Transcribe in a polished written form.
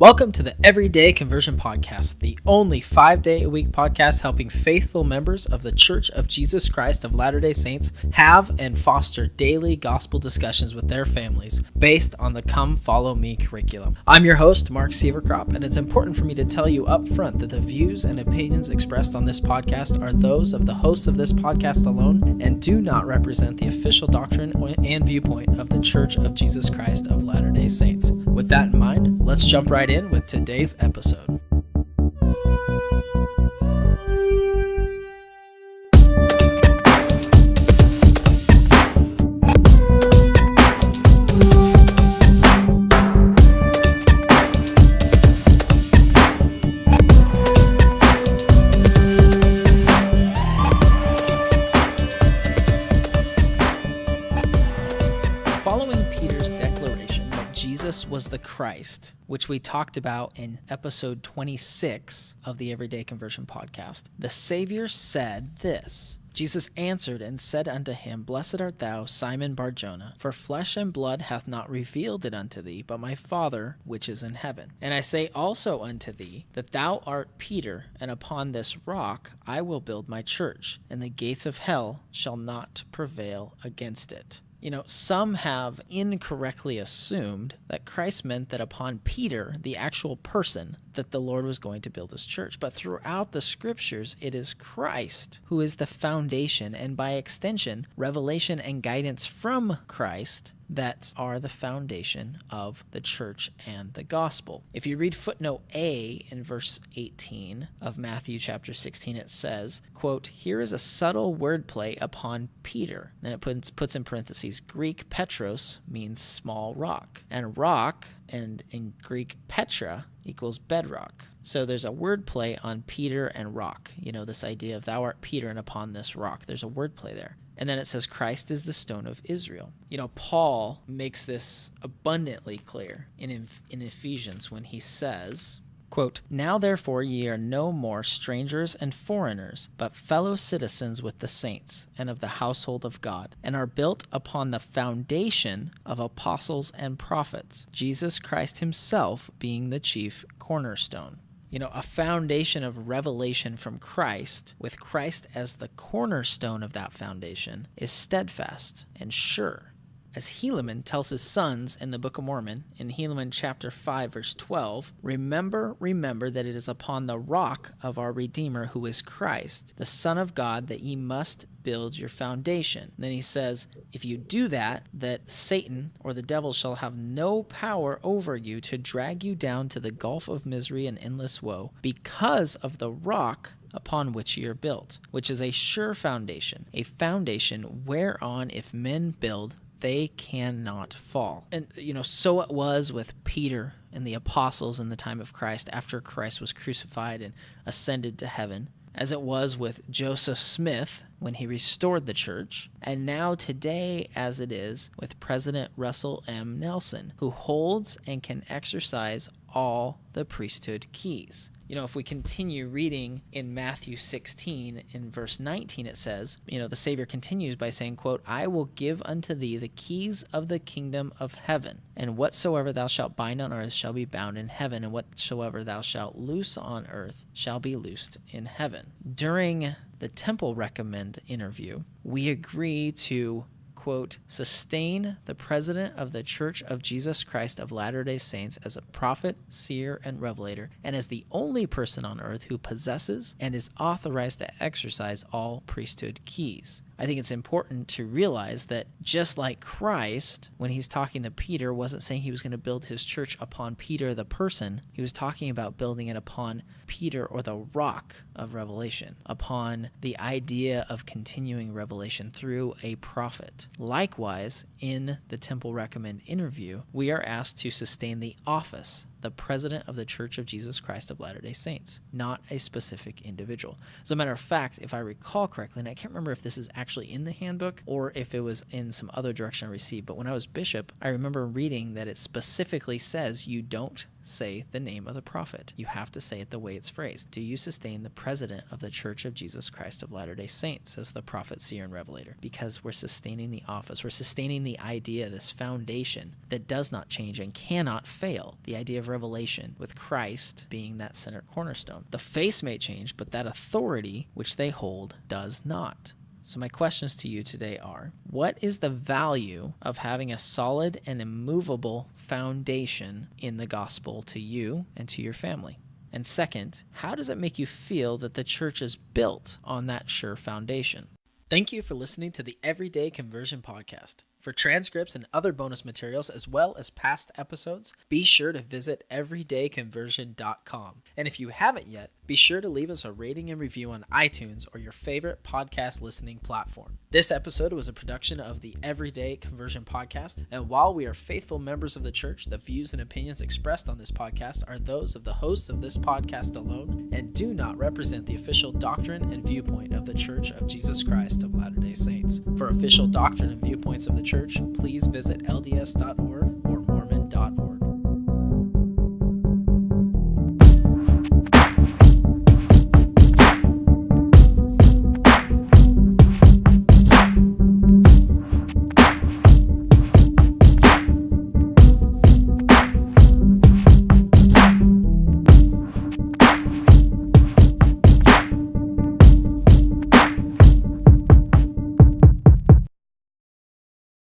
Welcome to the Everyday Conversion Podcast, the only 5-day-a-week podcast helping faithful members of the Church of Jesus Christ of Latter-day Saints have and foster daily gospel discussions with their families based on the Come Follow Me curriculum. I'm your host, Mark Sieverkrop, and it's important for me to tell you up front that the views and opinions expressed on this podcast are those of the hosts of this podcast alone and do not represent the official doctrine and viewpoint of the Church of Jesus Christ of Latter-day Saints. With that in mind, let's jump right in with today's episode. Following Peter's declaration that Jesus was the Christ, which we talked about in episode 26 of the Everyday Conversion Podcast, the Savior said this: Jesus answered and said unto him, Blessed art thou, Simon Bar-Jonah, for flesh and blood hath not revealed it unto thee, but my Father which is in heaven. And I say also unto thee, that thou art Peter, and upon this rock I will build my church, and the gates of hell shall not prevail against it. Some have incorrectly assumed that Christ meant that upon Peter, the actual person, that the Lord was going to build his church. But throughout the scriptures, it is Christ who is the foundation, and by extension, revelation and guidance from Christ that are the foundation of the church and the gospel. If you read footnote A in verse 18 of Matthew chapter 16, it says, quote, here is a subtle wordplay upon Peter. Then it puts in parentheses, Greek Petros means small rock, and rock, and in Greek Petra, equals bedrock. So there's a wordplay on Peter and rock. This idea of thou art Peter and upon this rock. There's a wordplay there. And then it says Christ is the stone of Israel. Paul makes this abundantly clear in Ephesians when he says, quote, now therefore ye are no more strangers and foreigners, but fellow citizens with the saints and of the household of God, and are built upon the foundation of apostles and prophets, Jesus Christ himself being the chief cornerstone. A foundation of revelation from Christ, with Christ as the cornerstone of that foundation, is steadfast and sure. As Helaman tells his sons in the Book of Mormon, in Helaman chapter 5, verse 12, remember that it is upon the rock of our Redeemer, who is Christ, the Son of God, that ye must build your foundation. And then he says, if you do that Satan or the devil shall have no power over you to drag you down to the gulf of misery and endless woe, because of the rock upon which ye are built, which is a sure foundation, a foundation whereon if men build, they cannot fall. And, so it was with Peter and the apostles in the time of Christ after Christ was crucified and ascended to heaven, as it was with Joseph Smith when he restored the church, and now today as it is with President Russell M. Nelson, who holds and can exercise all the priesthood keys. If we continue reading in Matthew 16, in verse 19, it says, the Savior continues by saying, quote, I will give unto thee the keys of the kingdom of heaven, and whatsoever thou shalt bind on earth shall be bound in heaven, and whatsoever thou shalt loose on earth shall be loosed in heaven. During the Temple Recommend interview, we agree to, quote, sustain the president of the Church of Jesus Christ of Latter-day Saints as a prophet, seer, and revelator, and as the only person on earth who possesses and is authorized to exercise all priesthood keys. I think it's important to realize that just like Christ, when he's talking to Peter, wasn't saying he was going to build his church upon Peter the person. He was talking about building it upon Peter, or the rock of revelation, upon the idea of continuing revelation through a prophet. Likewise, in the Temple Recommend interview, we are asked to sustain the office, the president of the Church of Jesus Christ of Latter-day Saints, not a specific individual. As a matter of fact, if I recall correctly, and I can't remember if this is actually in the handbook or if it was in some other direction I received, but when I was bishop, I remember reading that it specifically says you don't say the name of the prophet. You have to say it the way it's phrased. Do you sustain the president of the Church of Jesus Christ of Latter-day Saints as the prophet, seer, and revelator? Because we're sustaining the office. We're sustaining the idea, this foundation that does not change and cannot fail. The idea of revelation, with Christ being that center cornerstone. The face may change, but that authority which they hold does not. So my questions to you today are, what is the value of having a solid and immovable foundation in the gospel to you and to your family? And second, how does it make you feel that the church is built on that sure foundation? Thank you for listening to the Everyday Conversion Podcast. For transcripts and other bonus materials, as well as past episodes, be sure to visit everydayconversion.com. And if you haven't yet, be sure to leave us a rating and review on iTunes or your favorite podcast listening platform. This episode was a production of the Everyday Conversion Podcast, and while we are faithful members of the church, the views and opinions expressed on this podcast are those of the hosts of this podcast alone and do not represent the official doctrine and viewpoint of the Church of Jesus Christ of Latter-day Saints. For official doctrine and viewpoints of the church, please visit lds.org or mormon.org.